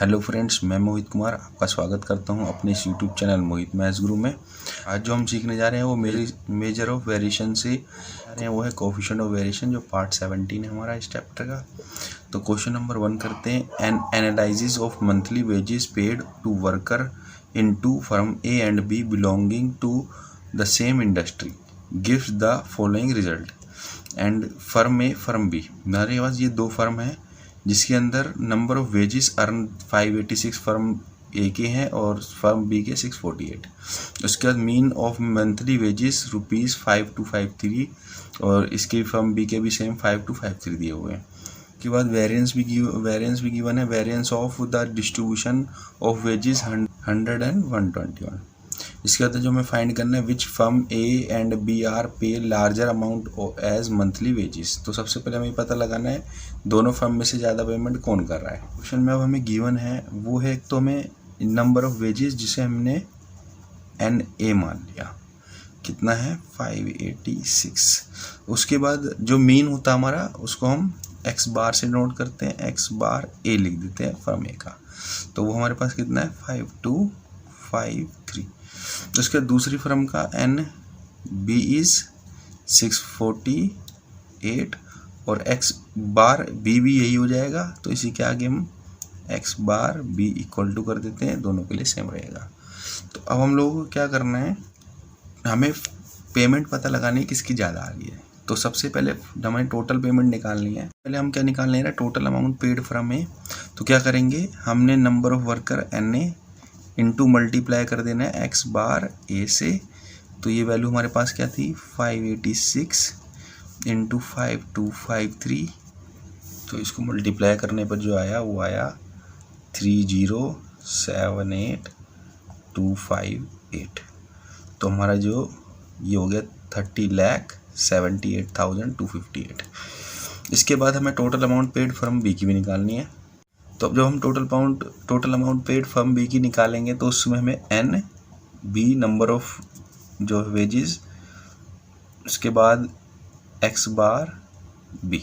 Hello friends, मैं मोहित कुमार आपका स्वागत करता हूं अपने इस यूट्यूब चैनल मोहित मैथ्स गुरु में। आज जो हम सीखने जा रहे हैं वो मेजर ऑफ वेरिएशन से जा रहे हैं, वो है कोफिशिएंट ऑफ वेरिएशन, जो पार्ट 17 है हमारा इस चैप्टर का। तो क्वेश्चन नंबर 1 करते हैं। An analysis of monthly wages paid to worker in two firm A and B belonging to the same industry gives the following result. And firm A firm B, हमारे पास ये दो firm है जिसके अंदर number of wages earn 586 firm A के हैं और फर्म बी के 648। उसके बाद मीन ऑफ मंथली वेजेस ₹5253 और इसके फर्म बी के भी सेम 5253 दिए हुए हैं। उसके बाद वेरिएंस भी गिवन है। Variance of the distribution of wages 100 and 121। इसके बाद जो हमें फाइंड करना है which firm A and B are pay larger amount as monthly wages. तो सबसे पहले हमें पता लगाना है दोनों फर्म में से ज़्यादा पेमेंट कौन कर रहा है। क्वेश्चन में अब हमें गिवन है वो है, एक तो हमें नंबर ऑफ वेजेस जिसे हमने एन ए मान लिया, कितना है 586। उसके बाद जो मीन होता है हमारा उसको हम एक्स बार से नोट करते हैं, एक्स बार ए लिख देते हैं फर्म ए का। तो वो हमारे पास कितना है 5253। तो उसके दूसरी फर्म का एन बी इज 648 और एक्स बार बी भी यही हो जाएगा, तो इसी के आगे हम X bar B equal to कर देते हैं, दोनों के लिए सेम रहेगा। तो अब हम लोगों को क्या करना है, हमें पेमेंट पता लगानी है किसकी ज़्यादा आ गई है। तो सबसे पहले हमें टोटल पेमेंट निकालनी है। पहले हम क्या निकाल ले रहे हैं, total amount paid from A. तो क्या करेंगे, हमने number of worker N A into multiply कर देना है एक्स बार ए से। तो ये वैल्यू हमारे पास क्या थी 586 इंटू 5253। तो इसको मल्टीप्लाई करने पर जो आया वो आया 3078258। तो हमारा जो ये हो गया 30,78,258। इसके बाद हमें total amount paid from B की भी निकालनी है। तो अब जब हम total amount paid from B की निकालेंगे तो उसमें हमें एन बी नंबर ऑफ जो वेजेस, उसके बाद एक्स बार बी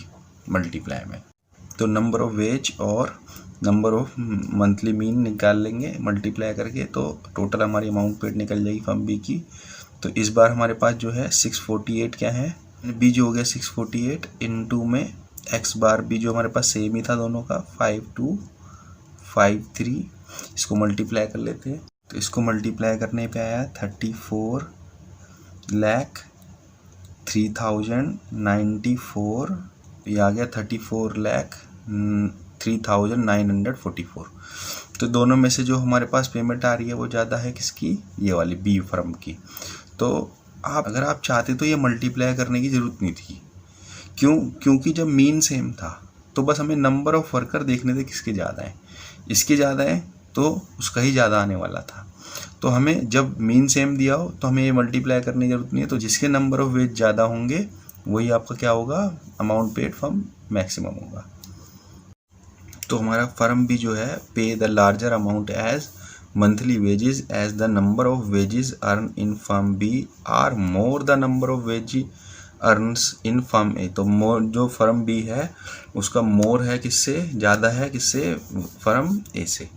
मल्टीप्लाई में, तो नंबर ऑफ वेज और नंबर ऑफ मंथली मीन निकाल लेंगे मल्टीप्लाई करके। तो टोटल हमारी अमाउंट पेड निकल जाएगी फ्रॉम बी की। तो इस बार हमारे पास जो है 648 क्या है, बी जो हो गया 648 इनटू में एक्स बार बी जो हमारे पास सेम ही था दोनों का 5253। इसको मल्टीप्लाई कर लेते हैं। तो इसको मल्टीप्लाई करने पे आया 34,03,094। ये आ गया 34,03,944। तो दोनों में से जो हमारे पास पेमेंट आ रही है वो ज़्यादा है किसकी, ये वाली बी फर्म की। तो अगर आप चाहते तो ये मल्टीप्लाई करने की ज़रूरत नहीं थी। क्योंकि जब मीन सेम था तो बस हमें नंबर ऑफ वर्कर देखने थे किसके ज़्यादा है। इसके ज़्यादा है तो उसका ही ज़्यादा आने वाला था। तो हमें जब मीन सेम दिया हो तो हमें ये मल्टीप्लाई करने की ज़रूरत नहीं है। तो जिसके नंबर ऑफ वेज ज़्यादा होंगे वही आपका क्या होगा, अमाउंट पेड फ्रॉम मैक्सिमम होगा। तो हमारा फर्म भी जो है pay the larger amount as monthly wages as the number of wages earn in firm B are more the number of wage earns in firm A. तो more जो firm B है उसका मोर है किससे, ज़्यादा है किससे, फर्म ए से।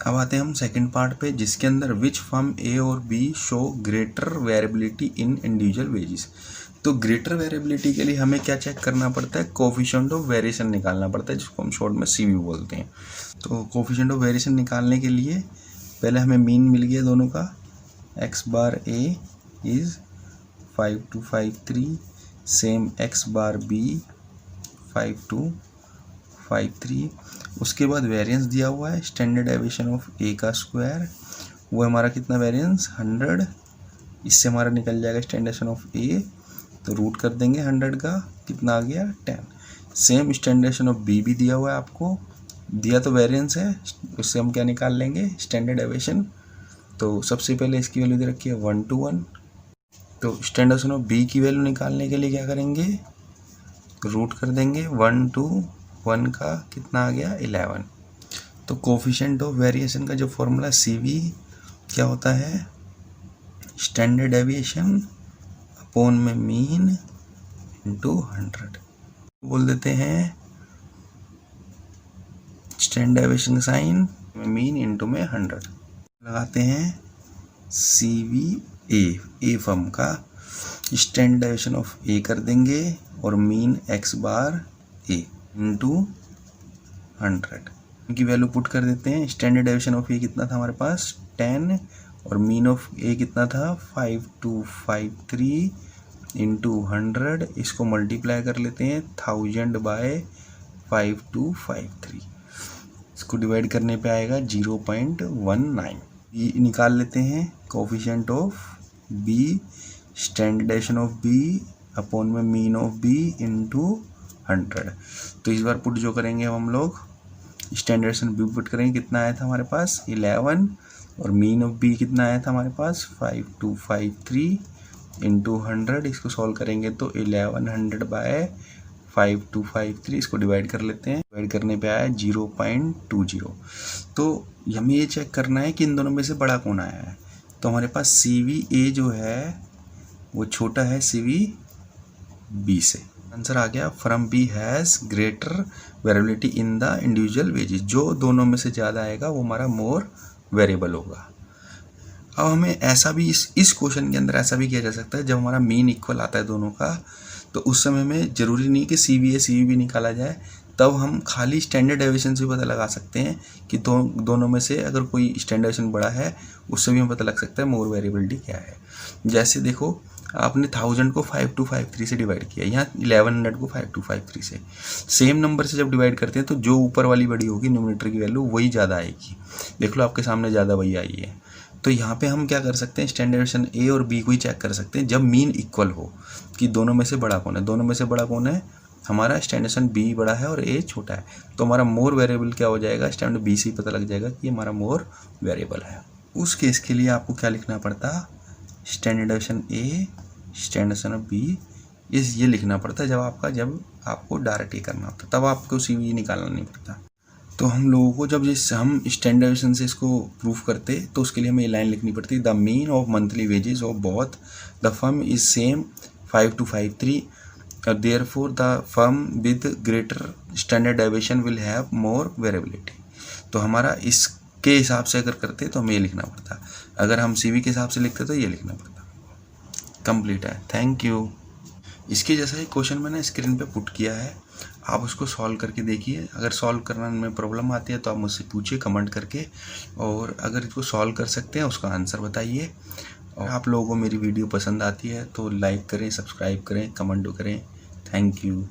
अब आते हैं हम सेकंड पार्ट पे, जिसके अंदर विच फर्म ए और बी शो ग्रेटर वेरिएबिलिटी इन इंडिविजुअल वेजेस। तो ग्रेटर वेरिएबिलिटी के लिए हमें क्या चेक करना पड़ता है, कोफिशिएंट ऑफ वेरिएशन निकालना पड़ता है, जिसको हम शॉर्ट में सीवी बोलते हैं। तो कोफिशिएंट ऑफ वेरिएशन निकालने के लिए पहले हमें मीन मिल गया दोनों का, X bar A is 5253, same X bar B 5253। उसके बाद वेरिएंस दिया हुआ है स्टैंडर्ड डेविएशन ऑफ ए का स्क्वायर, वो हमारा कितना वेरिएंस 100। इससे हमारा निकल जाएगा स्टैंडर्ड डेविएशन ऑफ ए, तो रूट कर देंगे 100 का, कितना आ गया 10। Same standard deviation of B भी दिया हुआ है आपको, दिया तो वेरिएंस है, उससे हम क्या निकाल लेंगे स्टैंडर्ड डेविएशन। तो सबसे पहले इसकी वैल्यू दे रखी है 1 to 1। तो स्टैंडर्ड डेविएशन ऑफ बी की वैल्यू निकालने के लिए क्या करेंगे, रूट कर देंगे 1 to 1 का, कितना आ गया 11। तो कोफिशिएंट ऑफ वेरिएशन का जो फॉर्मूला CV क्या होता है, स्टैंडर्ड डेविएशन अपॉन में मीन इंटू 100। बोल देते हैं स्टैंडर्ड डेविएशन साइन मीन इनटू में 100 लगाते हैं। CV ए फर्म का स्टैंडर्ड डेविएशन ऑफ ए कर देंगे और mean x bar A into 100 इनकी वैल्यू पुट कर देते हैं। स्टैंडर्ड डेविएशन ऑफ ए कितना था हमारे पास 10 और मीन ऑफ ए कितना था 5253 इंटू 100। इसको मल्टीप्लाई कर लेते हैं 1000 बाय 5253। इसको डिवाइड करने पे आएगा 0.19। ये निकाल लेते हैं coefficient of B standard deviation of B upon में मीन ऑफ बी इंटू 100। तो इस बार पुट जो करेंगे हम लोग स्टैंडर्ड डेविएशन बी पुट करेंगे, कितना आया था हमारे पास 11 और मीन ऑफ बी कितना आया था हमारे पास 5253 इंटू 100। इसको सॉल्व करेंगे तो 1100 बाय 5253। इसको डिवाइड कर लेते हैं। डिवाइड करने पे आया 0.20। तो हमें ये चेक करना है कि इन दोनों में से बड़ा कौन आया है। तो हमारे पास CVA जो है वो छोटा है CVB से। आंसर आ गया from B has greater variability in the individual wages. जो दोनों में से ज़्यादा आएगा वो हमारा मोर वेरिएबल होगा। अब हमें ऐसा भी इस क्वेश्चन के अंदर ऐसा भी किया जा सकता है, जब हमारा मीन इक्वल आता है दोनों का, तो उस समय में ज़रूरी नहीं कि CVA CVB निकाला जाए। तब हम खाली स्टैंडर्ड डेविएशन से पता लगा सकते हैं कि दोनों में से अगर कोई स्टैंडर्ड डेविएशन बड़ा है उससे भी हमें पता लग सकता है मोर वेरिएबिलिटी क्या है। जैसे देखो आपने 1000 को 5253 से डिवाइड किया, यहाँ 1100 को 5253 से। सेम नंबर से जब डिवाइड करते हैं तो जो ऊपर वाली बड़ी होगी न्यूमरेटर की वैल्यू वही ज़्यादा आएगी। देख लो आपके सामने ज़्यादा वही आई है। तो यहाँ पे हम क्या कर सकते हैं स्टैंडर्ड डेविएशन ए और बी को ही चेक कर सकते हैं जब मीन इक्वल हो कि दोनों में से बड़ा कौन है। दोनों में से बड़ा कौन है हमारा स्टैंडर्ड डेविएशन बी बड़ा है और ए छोटा है। तो हमारा मोर वेरिएबल क्या हो जाएगा स्टैंडर्ड बी से ही पता लग जाएगा कि हमारा मोर वेरिएबल है। उस केस के लिए आपको क्या लिखना पड़ता standard deviation A standard deviation of B ये लिखना पड़ता जब आपको डायरेक्ट ये करना होता, तब आपको CVA निकालना नहीं पड़ता। तो हम लोगों को जब हम स्टैंडर्ड डेविएशन से इसको प्रूफ करते तो उसके लिए हमें ये लाइन लिखनी पड़ती the mean of monthly wages of both the firm is same 5253 therefore the firm with greater standard deviation will have more variability. तो हमारा इसके हिसाब से अगर करते तो हमें ये लिखना पड़ता, अगर हम CV के हिसाब से लिखते तो ये लिखना पड़ता। कंप्लीट है, थैंक यू। इसके जैसा ही क्वेश्चन मैंने स्क्रीन पे पुट किया है, आप उसको सॉल्व करके देखिए। अगर सॉल्व करने में प्रॉब्लम आती है तो आप मुझसे पूछिए कमेंट करके, और अगर इसको सॉल्व कर सकते हैं उसका आंसर बताइए। और आप लोगों को मेरी वीडियो पसंद आती है तो लाइक करें, सब्सक्राइब करें, कमेंट करें। Thank you.